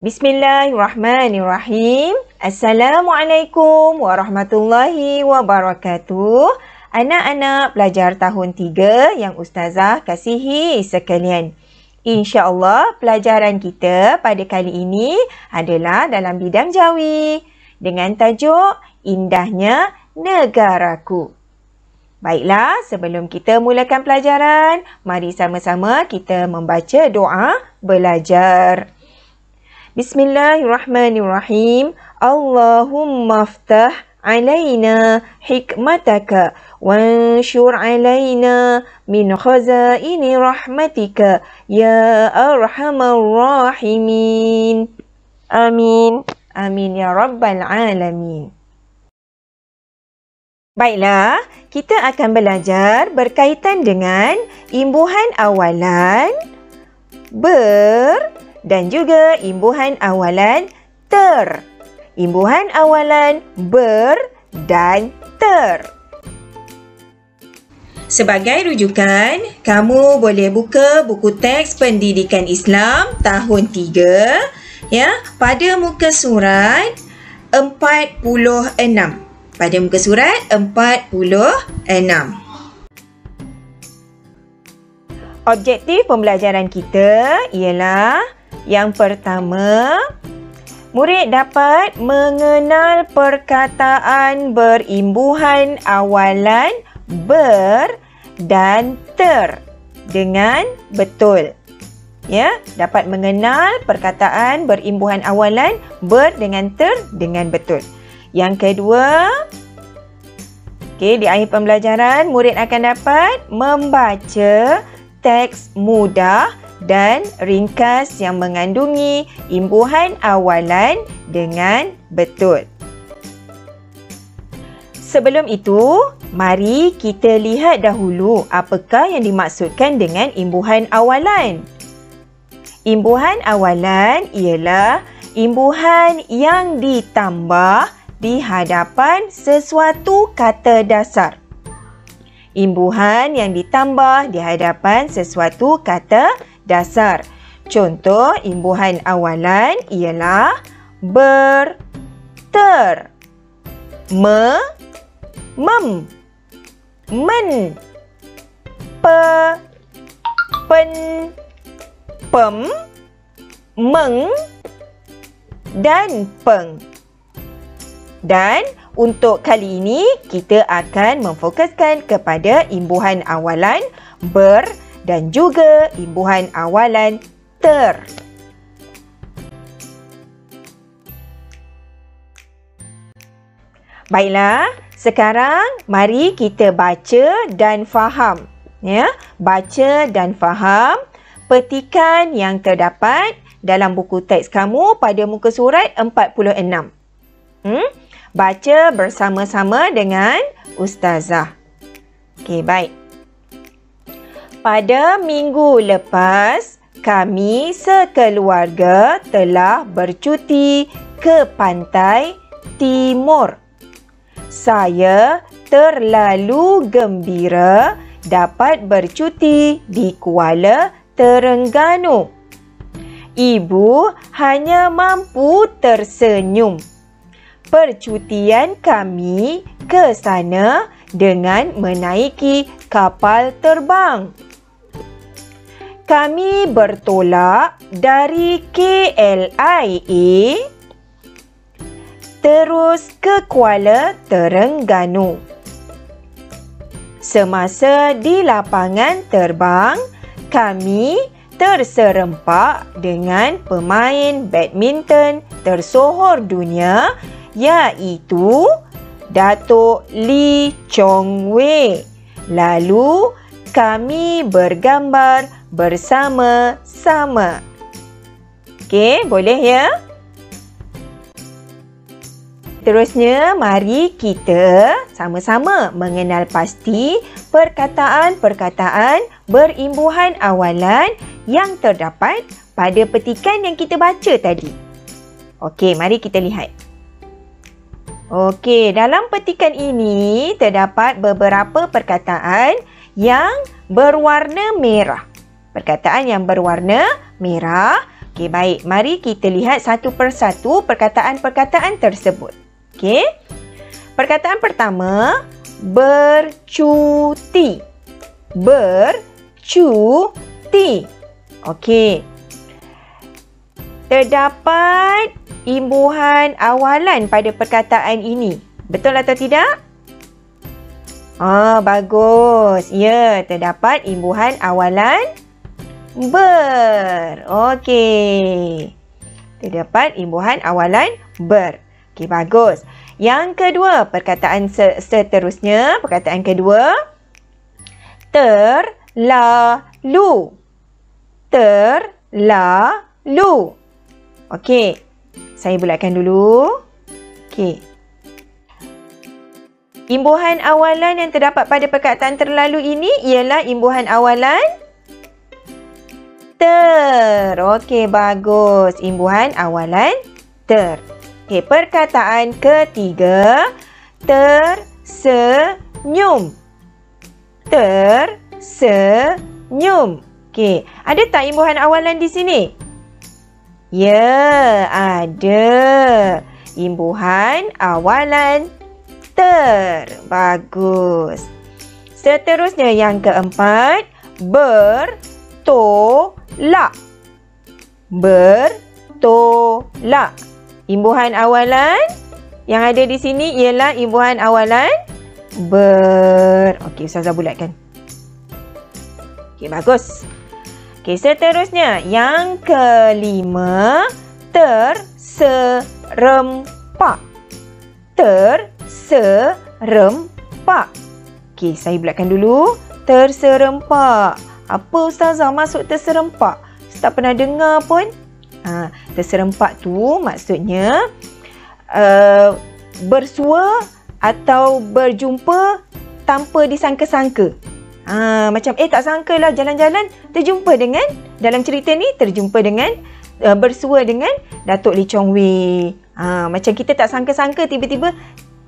Bismillahirrahmanirrahim. Assalamualaikum warahmatullahi wabarakatuh. Anak-anak pelajar tahun 3 yang Ustazah kasihi sekalian. InsyaAllah pelajaran kita pada kali ini adalah dalam bidang Jawi dengan tajuk Indahnya Negaraku. Baiklah, sebelum kita mulakan pelajaran, mari sama-sama kita membaca doa belajar. Bismillahirrahmanirrahim. Allahumma aftah alaina hikmataka wanshur alaina min khazaini rahmatika ya arhamar rahimin. Amin. Amin ya rabbal alamin. Baiklah, kita akan belajar berkaitan dengan imbuhan awalan ber dan juga imbuhan awalan ter. Imbuhan awalan ber dan ter. Sebagai rujukan, kamu boleh buka buku teks Pendidikan Islam tahun 3 ya, pada muka surat 46. Pada muka surat 46. Objektif pembelajaran kita ialah yang pertama, murid dapat mengenal perkataan berimbuhan awalan ber dan ter dengan betul. Ya, dapat mengenal perkataan berimbuhan awalan ber dengan ter dengan betul. Yang kedua, di akhir pembelajaran murid akan dapat membaca teks mudah dan ringkas yang mengandungi imbuhan awalan dengan betul. Sebelum itu, mari kita lihat dahulu apakah yang dimaksudkan dengan imbuhan awalan. Imbuhan awalan ialah imbuhan yang ditambah di hadapan sesuatu kata dasar. Imbuhan yang ditambah di hadapan sesuatu kata dasar. Contoh imbuhan awalan ialah ber, ter, me, mem, men, pe, pen, pem, meng dan peng. Dan untuk kali ini kita akan memfokuskan kepada imbuhan awalan ber dan juga imbuhan awalan ter. Baiklah, sekarang mari kita baca dan faham. Ya, baca dan faham petikan yang terdapat dalam buku teks kamu pada muka surat 46. Baca bersama-sama dengan Ustazah. Okey, baik. Pada minggu lepas, kami sekeluarga telah bercuti ke pantai timur. Saya terlalu gembira dapat bercuti di Kuala Terengganu. Ibu hanya mampu tersenyum. Percutian kami ke sana dengan menaiki kapal terbang. Kami bertolak dari KLIA terus ke Kuala Terengganu. Semasa di lapangan terbang, kami terserempak dengan pemain badminton tersohor dunia iaitu Datuk Lee Chong Wei. Lalu kami bergambar bersama-sama. Okey, boleh ya? Terusnya, mari kita sama-sama mengenal pasti perkataan-perkataan berimbuhan awalan yang terdapat pada petikan yang kita baca tadi. Okey, mari kita lihat. Okey, dalam petikan ini terdapat beberapa perkataan yang berwarna merah. Perkataan yang berwarna merah Okey, baik. Mari kita lihat satu persatu perkataan-perkataan tersebut. Okey. Perkataan pertama, bercuti. Bercuti. Okey. Terdapat imbuhan awalan pada perkataan ini. Betul atau tidak? Bagus. Ya, terdapat imbuhan awalan ber. Okey. Terdapat imbuhan awalan ber. Okey, bagus. Yang kedua, perkataan seterusnya. Perkataan kedua. Terlalu. Terlalu. Okey. Saya bulatkan dulu. Okey. Imbuhan awalan yang terdapat pada perkataan terlalu ini ialah imbuhan awalan ter. Okey, bagus. Imbuhan awalan ter. Okey, perkataan ketiga, tersenyum. Tersenyum. Okey, ada tak imbuhan awalan di sini? Ya, ada. Imbuhan awalan ter. Bagus. Seterusnya yang keempat, bertolak. Bertolak. Imbuhan awalan yang ada di sini ialah imbuhan awalan ber. Okey, Ustazah bulatkan. Okey, bagus. Okey, seterusnya yang kelima, terserempak. Terserempak. Okey, saya bulatkan dulu. Terserempak. Apa Ustazah maksud terserempak? Tak pernah dengar pun. Terserempak tu maksudnya bersua atau berjumpa tanpa disangka-sangka. Macam tak sangka lah jalan-jalan terjumpa dengan, dalam cerita ni terjumpa dengan, bersua dengan Datuk Lee Chong Wei. Macam kita tak sangka-sangka tiba-tiba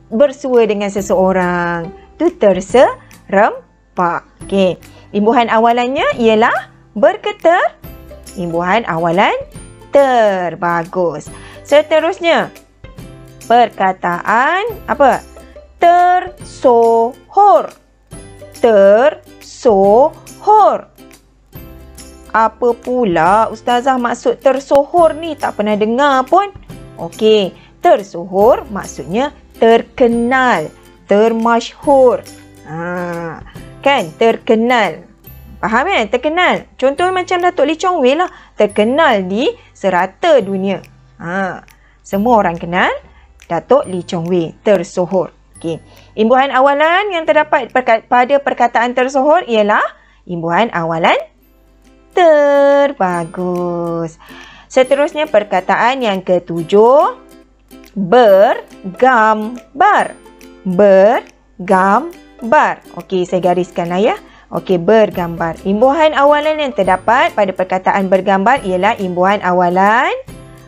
bersua dengan seseorang. Tu terserempak. Okey. Imbuhan awalannya ialah berketer. Imbuhan awalan ter. Bagus. Seterusnya, perkataan apa? Tersohor. Tersohor. Apa pula Ustazah maksud tersohor ni? Tak pernah dengar pun. Okey, tersohor maksudnya terkenal, termasyhur. Kan, terkenal. Faham kan? Terkenal. Contohnya macam Datuk Lee Chong Wei lah. Terkenal di serata dunia. Semua orang kenal Datuk Lee Chong Wei. Tersohor. Okey. Imbuhan awalan yang terdapat pada perkataan tersohor ialah imbuhan awalan ter. Bagus. Seterusnya perkataan yang ketujuh, bergambar. Bergambar. Okey, saya gariskanlah ya. Okey, bergambar. Imbuhan awalan yang terdapat pada perkataan bergambar ialah imbuhan awalan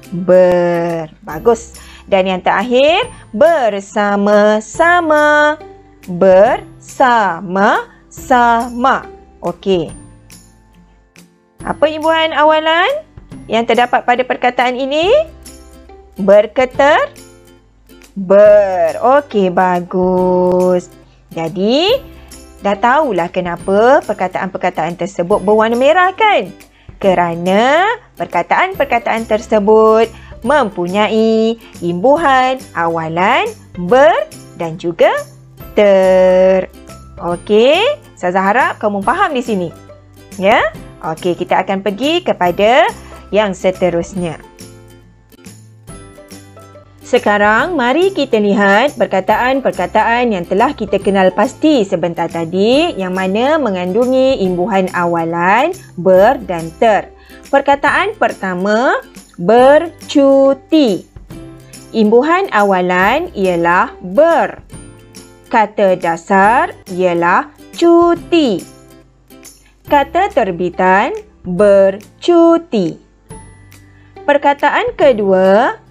ber. Bagus. Dan yang terakhir, bersama-sama. Bersama-sama. Okey. Apa imbuhan awalan yang terdapat pada perkataan ini? Berketer. Ber. Okey, bagus. Jadi, dah tahulah kenapa perkataan-perkataan tersebut berwarna merah kan? Kerana perkataan-perkataan tersebut mempunyai imbuhan awalan ber dan juga ter. Okey, saya harap kamu faham di sini. Ya? Okey, kita akan pergi kepada yang seterusnya. Sekarang, mari kita lihat perkataan-perkataan yang telah kita kenal pasti sebentar tadi yang mana mengandungi imbuhan awalan ber dan ter. Perkataan pertama, bercuti. Imbuhan awalan ialah ber. Kata dasar ialah cuti. Kata terbitan, bercuti. Perkataan kedua,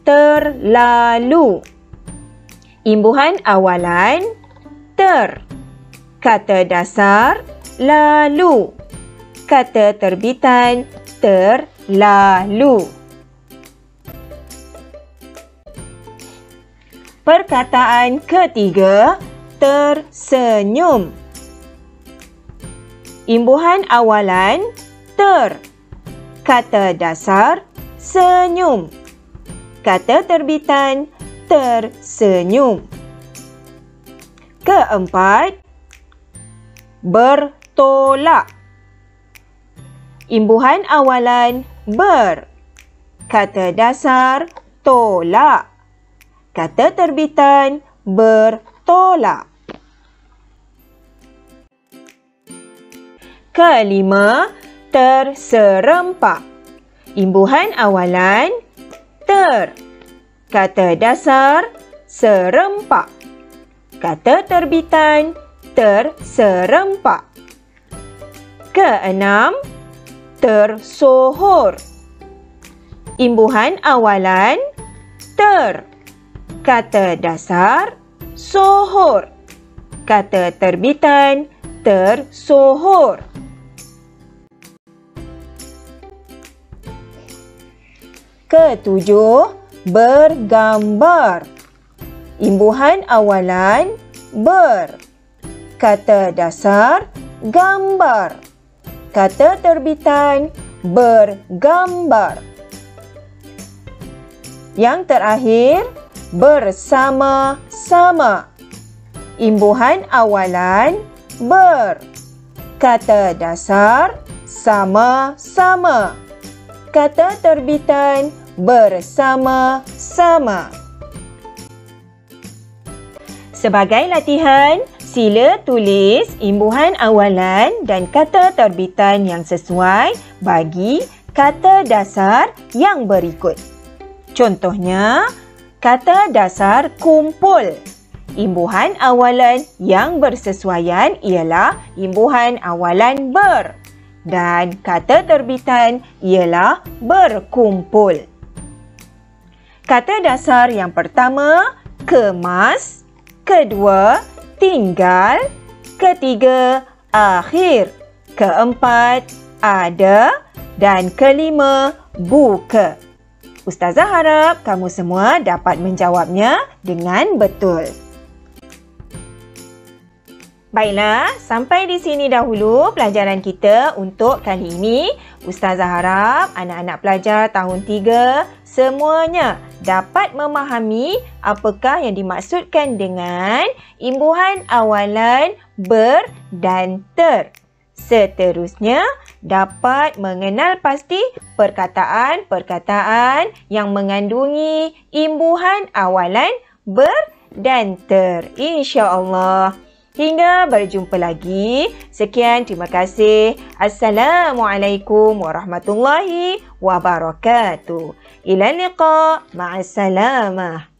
terlalu. Imbuhan awalan ter. Kata dasar lalu. kata terbitan terlalu. Perkataan ketiga, tersenyum. Imbuhan awalan ter. Kata dasar senyum. Kata terbitan tersenyum. Keempat, bertolak. Imbuhan awalan ber. Kata dasar tolak. Kata terbitan bertolak. Kelima, terserempak. Imbuhan awalan ter. Kata dasar serempak. Kata terbitan terserempak. Keenam, tersohor. Imbuhan awalan ter. Kata dasar sohor. Kata terbitan tersohor. Ketujuh, bergambar. Imbuhan awalan ber. Kata dasar gambar. Kata terbitan bergambar. Yang terakhir, bersama-sama. Imbuhan awalan ber. Kata dasar sama-sama. Kata terbitan bersama-sama. Sebagai latihan, sila tulis imbuhan awalan dan kata terbitan yang sesuai bagi kata dasar yang berikut. Contohnya, kata dasar kumpul. Imbuhan awalan yang bersesuaian ialah imbuhan awalan ber. Dan kata terbitan ialah berkumpul. Kata dasar yang pertama, kemas. Kedua, tinggal. Ketiga, akhir. Keempat, ada. Dan kelima, buka. Ustazah harap kamu semua dapat menjawabnya dengan betul. Baiklah, sampai di sini dahulu pelajaran kita untuk kali ini. Ustazah harap anak-anak pelajar tahun 3 semuanya dapat memahami apakah yang dimaksudkan dengan imbuhan awalan ber dan ter. Seterusnya, dapat mengenal pasti perkataan-perkataan yang mengandungi imbuhan awalan ber dan ter. InsyaAllah. Hingga berjumpa lagi. Sekian, terima kasih. Assalamualaikum warahmatullahi wabarakatuh. Ila liqa. Ma'assalamah.